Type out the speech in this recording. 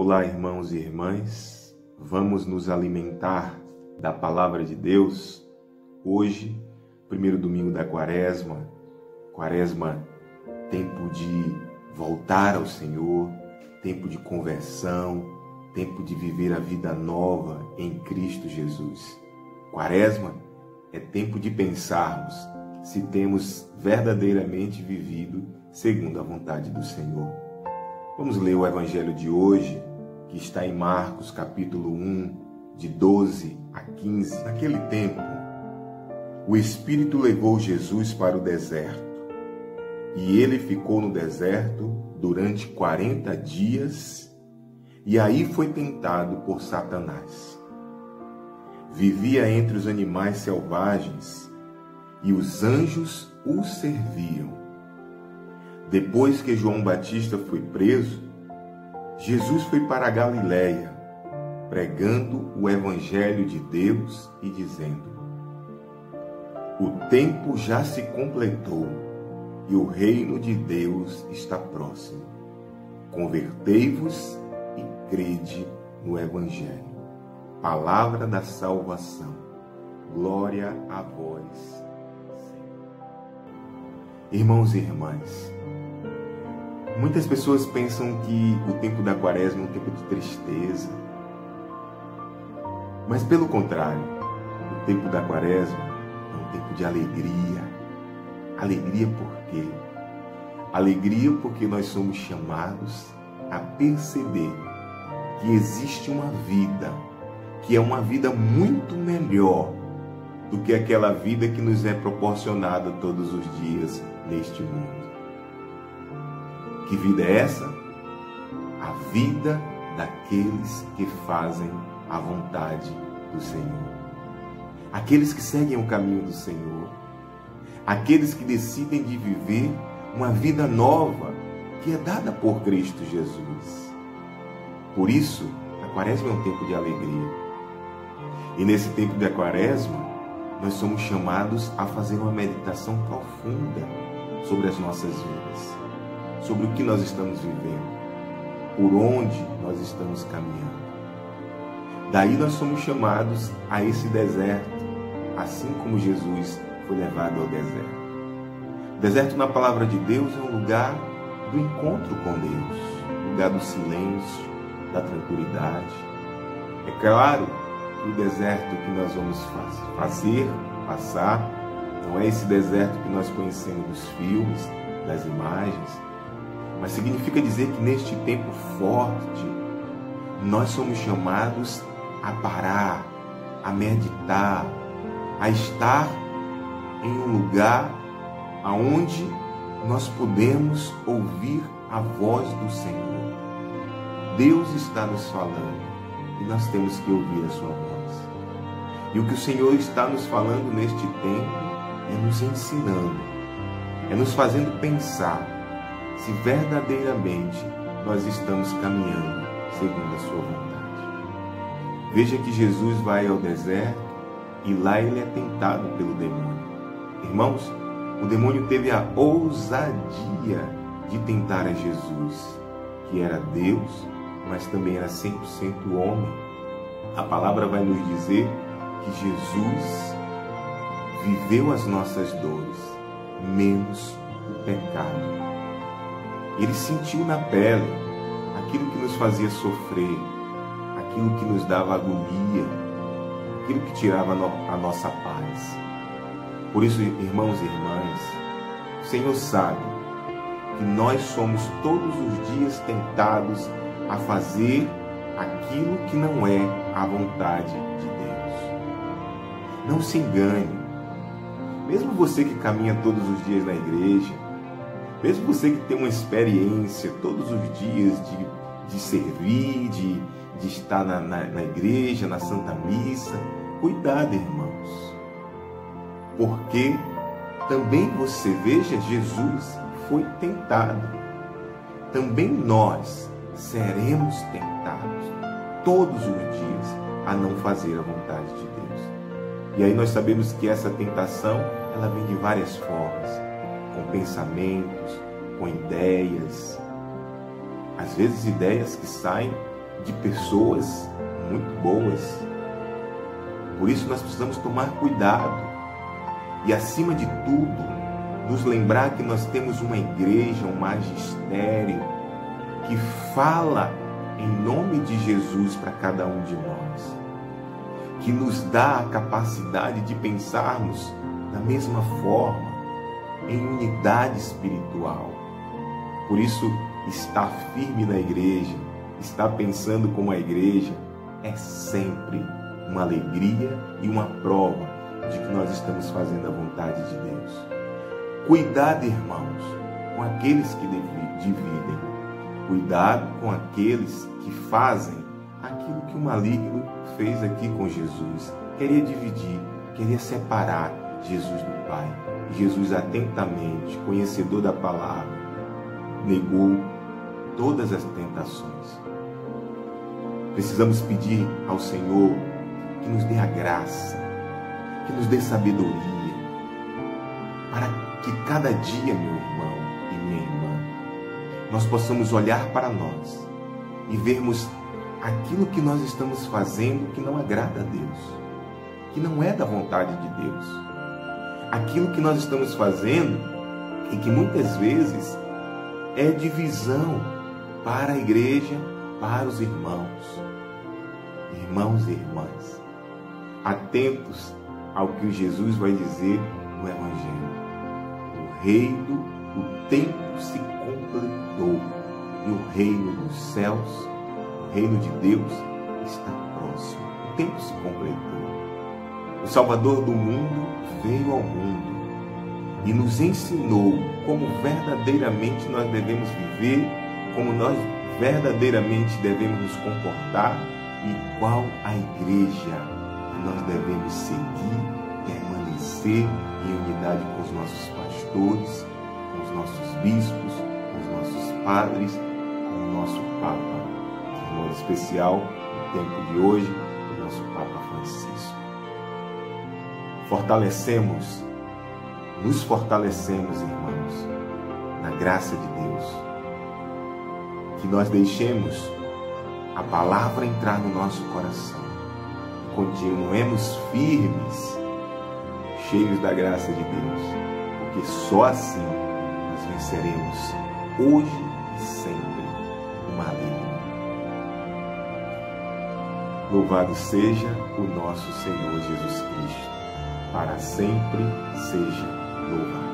Olá, irmãos e irmãs, vamos nos alimentar da Palavra de Deus. Hoje, primeiro domingo da Quaresma, tempo de voltar ao Senhor, tempo de conversão, tempo de viver a vida nova em Cristo Jesus. Quaresma é tempo de pensarmos se temos verdadeiramente vivido segundo a vontade do Senhor. Vamos ler o Evangelho de hoje, que está em Marcos, capítulo 1, de 12 a 15. Naquele tempo, o Espírito levou Jesus para o deserto, e ele ficou no deserto durante 40 dias, e aí foi tentado por Satanás. Vivia entre os animais selvagens, e os anjos o serviam. Depois que João Batista foi preso, Jesus foi para a Galiléia, pregando o Evangelho de Deus e dizendo: o tempo já se completou e o reino de Deus está próximo. Convertei-vos e crede no Evangelho. Palavra da salvação. Glória a vós, Senhor. Irmãos e irmãs, muitas pessoas pensam que o tempo da Quaresma é um tempo de tristeza. Mas pelo contrário, o tempo da Quaresma é um tempo de alegria. Alegria por quê? Alegria porque nós somos chamados a perceber que existe uma vida, que é uma vida muito melhor do que aquela vida que nos é proporcionada todos os dias neste mundo. Que vida é essa? A vida daqueles que fazem a vontade do Senhor. Aqueles que seguem o caminho do Senhor. Aqueles que decidem de viver uma vida nova que é dada por Cristo Jesus. Por isso, a Quaresma é um tempo de alegria. E nesse tempo da Quaresma, nós somos chamados a fazer uma meditação profunda sobre as nossas vidas, sobre o que nós estamos vivendo, por onde nós estamos caminhando. Daí nós somos chamados a esse deserto, assim como Jesus foi levado ao deserto. O deserto, na palavra de Deus, é um lugar do encontro com Deus, um lugar do silêncio, da tranquilidade. É claro que o deserto que nós vamos passar, não é esse deserto que nós conhecemos dos filmes, das imagens, mas significa dizer que neste tempo forte, nós somos chamados a parar, a meditar, a estar em um lugar onde nós podemos ouvir a voz do Senhor. Deus está nos falando e nós temos que ouvir a sua voz. E o que o Senhor está nos falando neste tempo é nos ensinando, é nos fazendo pensar se verdadeiramente nós estamos caminhando segundo a sua vontade. Veja que Jesus vai ao deserto e lá ele é tentado pelo demônio. Irmãos, o demônio teve a ousadia de tentar a Jesus, que era Deus, mas também era 100% homem. A palavra vai nos dizer que Jesus viveu as nossas dores, menos o pecado. Ele sentiu na pele aquilo que nos fazia sofrer, aquilo que nos dava agonia, aquilo que tirava a nossa paz. Por isso, irmãos e irmãs, o Senhor sabe que nós somos todos os dias tentados a fazer aquilo que não é a vontade de Deus. Não se engane. Mesmo você que caminha todos os dias na igreja, mesmo você que tem uma experiência todos os dias de servir, de estar na igreja, na Santa Missa, cuidado, irmãos. Porque também você, veja, Jesus foi tentado. Também nós seremos tentados todos os dias a não fazer a vontade de Deus. E aí nós sabemos que essa tentação, ela vem de várias formas, com pensamentos, com ideias. Às vezes ideias que saem de pessoas muito boas. Por isso nós precisamos tomar cuidado e, acima de tudo, nos lembrar que nós temos uma igreja, um magistério que fala em nome de Jesus para cada um de nós, que nos dá a capacidade de pensarmos da mesma forma, em unidade espiritual. Por isso, estar firme na igreja, estar pensando como a igreja, é sempre uma alegria e uma prova de que nós estamos fazendo a vontade de Deus. Cuidado, irmãos, com aqueles que dividem. Cuidado com aqueles que fazem aquilo que o maligno fez aqui com Jesus. Queria dividir, queria separar Jesus do Pai. Jesus, atentamente, conhecedor da palavra, negou todas as tentações. Precisamos pedir ao Senhor que nos dê a graça, que nos dê sabedoria, para que cada dia, meu irmão e minha irmã, nós possamos olhar para nós e vermos aquilo que nós estamos fazendo que não agrada a Deus, que não é da vontade de Deus. Aquilo que nós estamos fazendo e que muitas vezes é divisão para a igreja, para os irmãos. Irmãos e irmãs, atentos ao que Jesus vai dizer no Evangelho. O reino, o tempo se completou e o reino dos céus, o reino de Deus está próximo. O tempo se completou. O Salvador do mundo veio ao mundo e nos ensinou como verdadeiramente nós devemos viver, como nós verdadeiramente devemos nos comportar e qual a igreja que nós devemos seguir, permanecer em unidade com os nossos pastores, com os nossos bispos, com os nossos padres, com o nosso Papa, de modo especial, no tempo de hoje, o nosso Papa Francisco. Nos fortalecemos, irmãos, na graça de Deus. Que nós deixemos a palavra entrar no nosso coração. Continuemos firmes, cheios da graça de Deus, porque só assim nós venceremos hoje e sempre o maligno. Louvado seja o nosso Senhor Jesus Cristo. Para sempre seja louvado.